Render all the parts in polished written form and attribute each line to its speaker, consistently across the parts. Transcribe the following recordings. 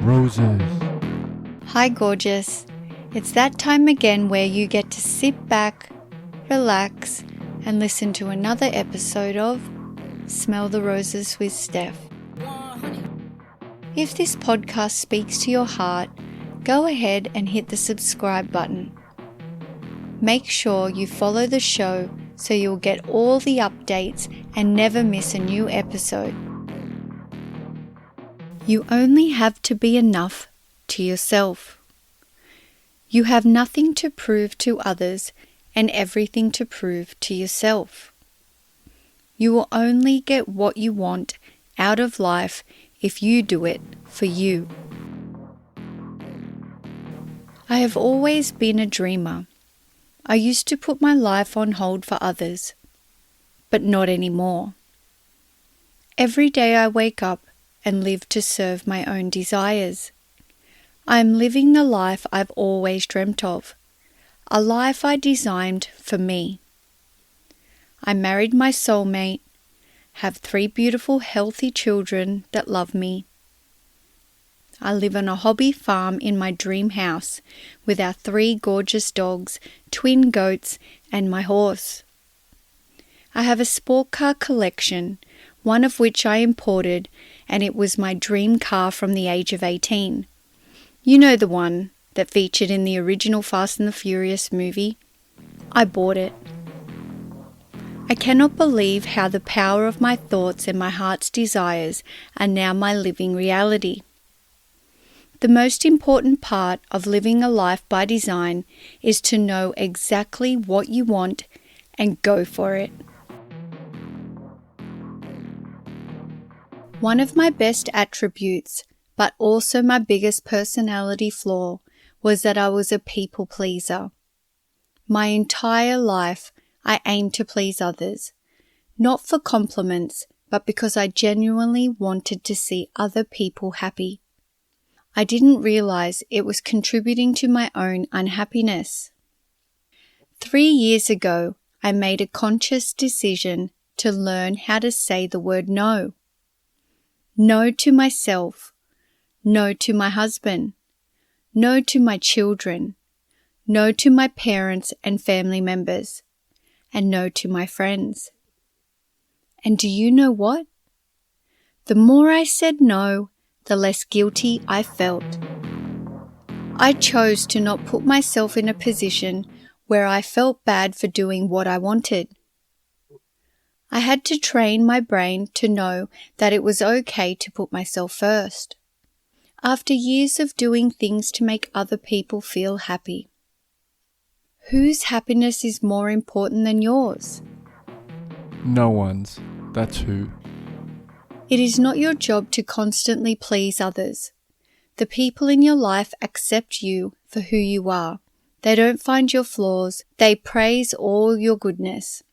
Speaker 1: Roses.
Speaker 2: Hi gorgeous, it's that time again where you get to sit back, relax and listen to another episode of Smell the Roses with Steph. If this podcast speaks to your heart, go ahead and hit the subscribe button. Make sure you follow the show so you'll get all the updates and never miss a new episode. You only have to be enough to yourself. You have nothing to prove to others and everything to prove to yourself. You will only get what you want out of life if you do it for you. I have always been a dreamer. I used to put my life on hold for others, but not anymore. Every day I wake up and live to serve my own desires. I am living the life I've always dreamt of, a life I designed for me. I married my soulmate, have 3 beautiful healthy children that love me. I live on a hobby farm in my dream house with our 3 gorgeous dogs, twin goats and my horse. I have a sport car collection, one of which I imported, and it was my dream car from the age of 18. You know, the one that featured in the original Fast and the Furious movie? I bought it. I cannot believe how the power of my thoughts and my heart's desires are now my living reality. The most important part of living a life by design is to know exactly what you want and go for it. One of my best attributes, but also my biggest personality flaw, was that I was a people pleaser. My entire life, I aimed to please others, not for compliments, but because I genuinely wanted to see other people happy. I didn't realize it was contributing to my own unhappiness. 3 years ago, I made a conscious decision to learn how to say the word no. No to myself, no to my husband, no to my children, no to my parents and family members, and no to my friends. And do you know what? The more I said no, the less guilty I felt. I chose to not put myself in a position where I felt bad for doing what I wanted. I had to train my brain to know that it was okay to put myself first. After years of doing things to make other people feel happy. Whose happiness is more important than yours?
Speaker 1: No one's. That's who.
Speaker 2: It is not your job to constantly please others. The people in your life accept you for who you are. They don't find your flaws. They praise all your goodness.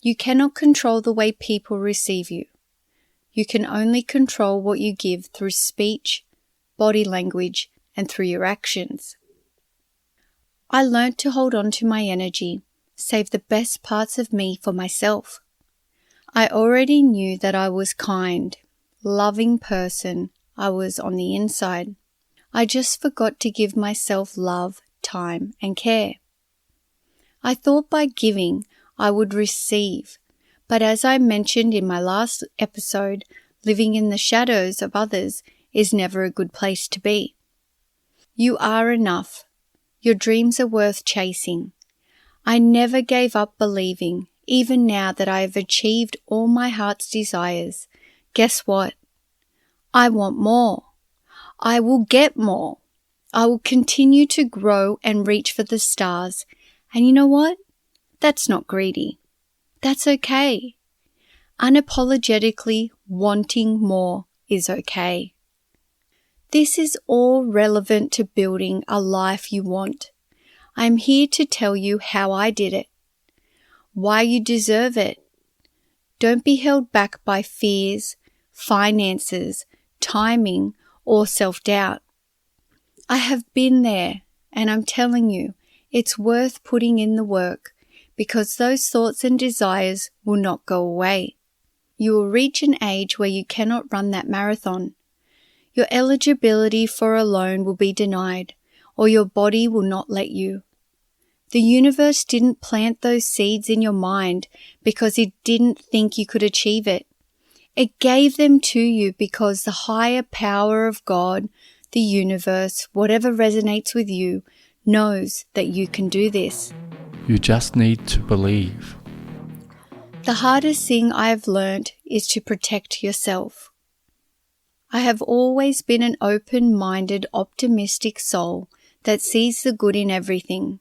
Speaker 2: You cannot control the way people receive you. You can only control what you give through speech, body language, and through your actions. I learnt to hold on to my energy, save the best parts of me for myself. I already knew that I was kind, loving person I was on the inside. I just forgot to give myself love, time, and care. I thought by giving, I would receive, but as I mentioned in my last episode, living in the shadows of others is never a good place to be. You are enough. Your dreams are worth chasing. I never gave up believing, even now that I have achieved all my heart's desires. Guess what? I want more. I will get more. I will continue to grow and reach for the stars. And you know what? That's not greedy. That's okay. Unapologetically wanting more is okay. This is all relevant to building a life you want. I'm here to tell you how I did it, why you deserve it. Don't be held back by fears, finances, timing, or self-doubt. I have been there, and I'm telling you, it's worth putting in the work, because those thoughts and desires will not go away. You will reach an age where you cannot run that marathon. Your eligibility for a loan will be denied, or your body will not let you. The universe didn't plant those seeds in your mind because it didn't think you could achieve it. It gave them to you because the higher power of God, the universe, whatever resonates with you, knows that you can do this.
Speaker 1: You just need to believe.
Speaker 2: The hardest thing I've learned is to protect yourself. I have always been an open-minded, optimistic soul that sees the good in everything.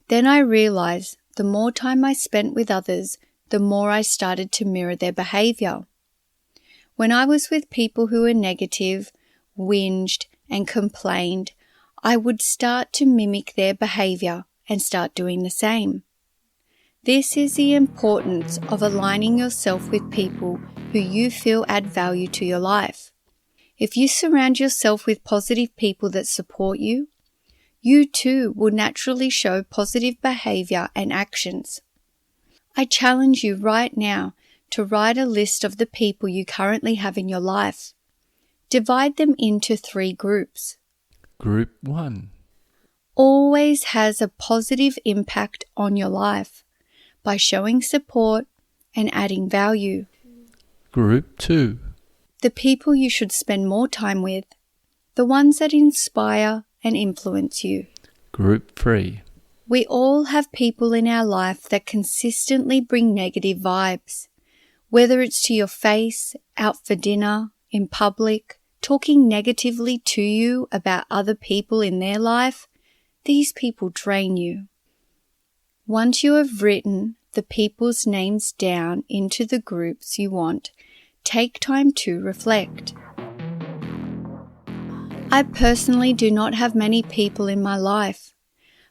Speaker 2: Then I realized the more time I spent with others, the more I started to mirror their behavior. When I was with people who were negative, whinged, and complained, I would start to mimic their behavior and start doing the same. This is the importance of aligning yourself with people who you feel add value to your life. If you surround yourself with positive people that support you, you too will naturally show positive behavior and actions. I challenge you right now to write a list of the people you currently have in your life. Divide them into 3 groups.
Speaker 1: Group 1.
Speaker 2: Always has a positive impact on your life by showing support and adding value.
Speaker 1: Group 2.
Speaker 2: The people you should spend more time with. The ones that inspire and influence you.
Speaker 1: Group 3.
Speaker 2: We all have people in our life that consistently bring negative vibes. Whether it's to your face, out for dinner, in public, talking negatively to you about other people in their life, these people drain you. Once you have written the people's names down into the groups you want, take time to reflect. I personally do not have many people in my life.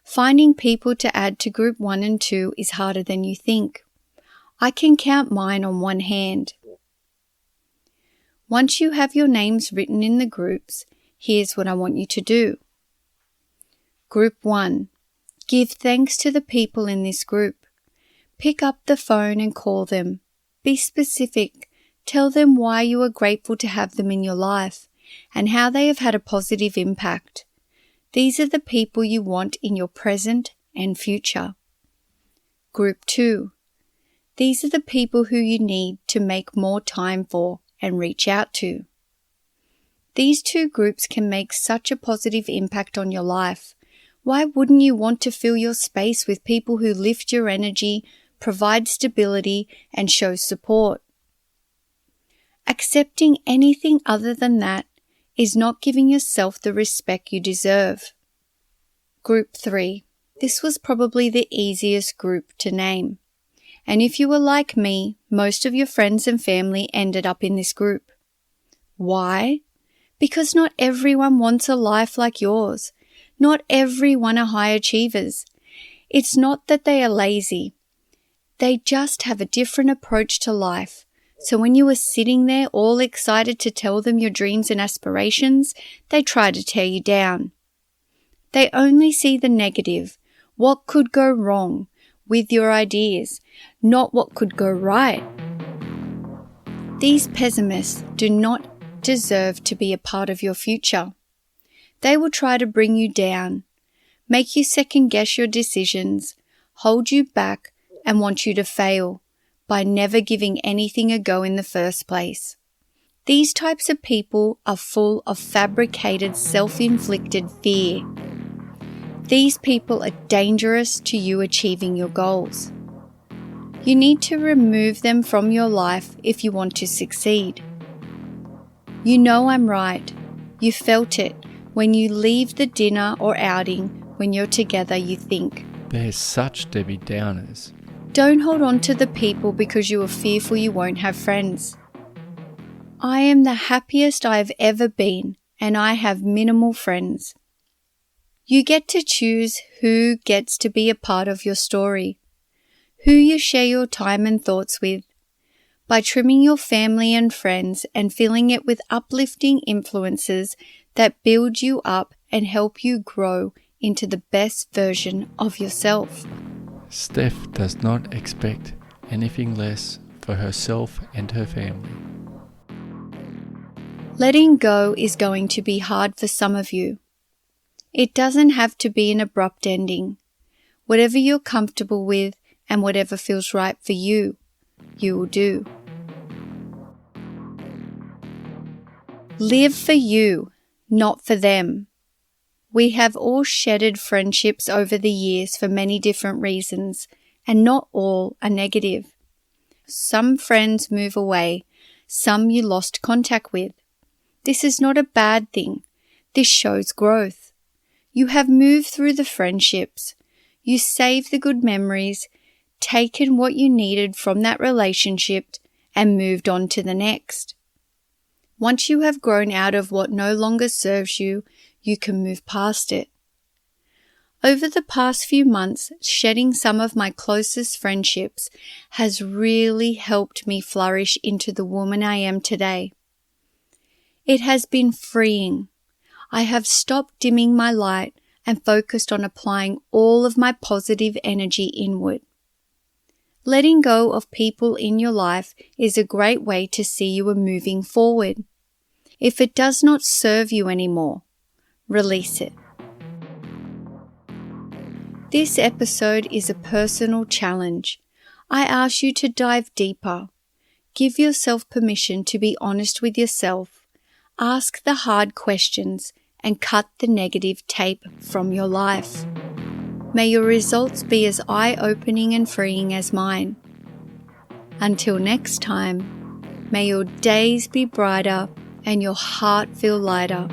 Speaker 2: Finding people to add to group 1 and 2 is harder than you think. I can count mine on one hand. Once you have your names written in the groups, here's what I want you to do. Group 1. Give thanks to the people in this group. Pick up the phone and call them. Be specific. Tell them why you are grateful to have them in your life and how they have had a positive impact. These are the people you want in your present and future. Group 2. These are the people who you need to make more time for and reach out to. These 2 groups can make such a positive impact on your life. Why wouldn't you want to fill your space with people who lift your energy, provide stability, and show support? Accepting anything other than that is not giving yourself the respect you deserve. Group 3. This was probably the easiest group to name. And if you were like me, most of your friends and family ended up in this group. Why? Because not everyone wants a life like yours. Not everyone are high achievers. It's not that they are lazy. They just have a different approach to life. So when you were sitting there all excited to tell them your dreams and aspirations, they try to tear you down. They only see the negative, what could go wrong with your ideas, not what could go right. These pessimists do not deserve to be a part of your future. They will try to bring you down, make you second-guess your decisions, hold you back, and want you to fail by never giving anything a go in the first place. These types of people are full of fabricated, self-inflicted fear. These people are dangerous to you achieving your goals. You need to remove them from your life if you want to succeed. You know I'm right. You felt it. When you leave the dinner or outing, when you're together, you think,
Speaker 1: They're such Debbie Downers.
Speaker 2: Don't hold on to the people because you are fearful you won't have friends. I am the happiest I have ever been, and I have minimal friends. You get to choose who gets to be a part of your story, who you share your time and thoughts with. By trimming your family and friends and filling it with uplifting influences that build you up and help you grow into the best version of yourself.
Speaker 1: Steph does not expect anything less for herself and her family.
Speaker 2: Letting go is going to be hard for some of you. It doesn't have to be an abrupt ending. Whatever you're comfortable with and whatever feels right for you, you will do. Live for you, not for them. We have all shedded friendships over the years for many different reasons, and not all are negative. Some friends move away, some you lost contact with. This is not a bad thing. This shows growth. You have moved through the friendships. You saved the good memories, taken what you needed from that relationship, and moved on to the next. Once you have grown out of what no longer serves you, you can move past it. Over the past few months, shedding some of my closest friendships has really helped me flourish into the woman I am today. It has been freeing. I have stopped dimming my light and focused on applying all of my positive energy inward. Letting go of people in your life is a great way to see you are moving forward. If it does not serve you anymore, release it. This episode is a personal challenge. I ask you to dive deeper. Give yourself permission to be honest with yourself. Ask the hard questions and cut the negative tape from your life. May your results be as eye-opening and freeing as mine. Until next time, may your days be brighter and your heart feel lighter.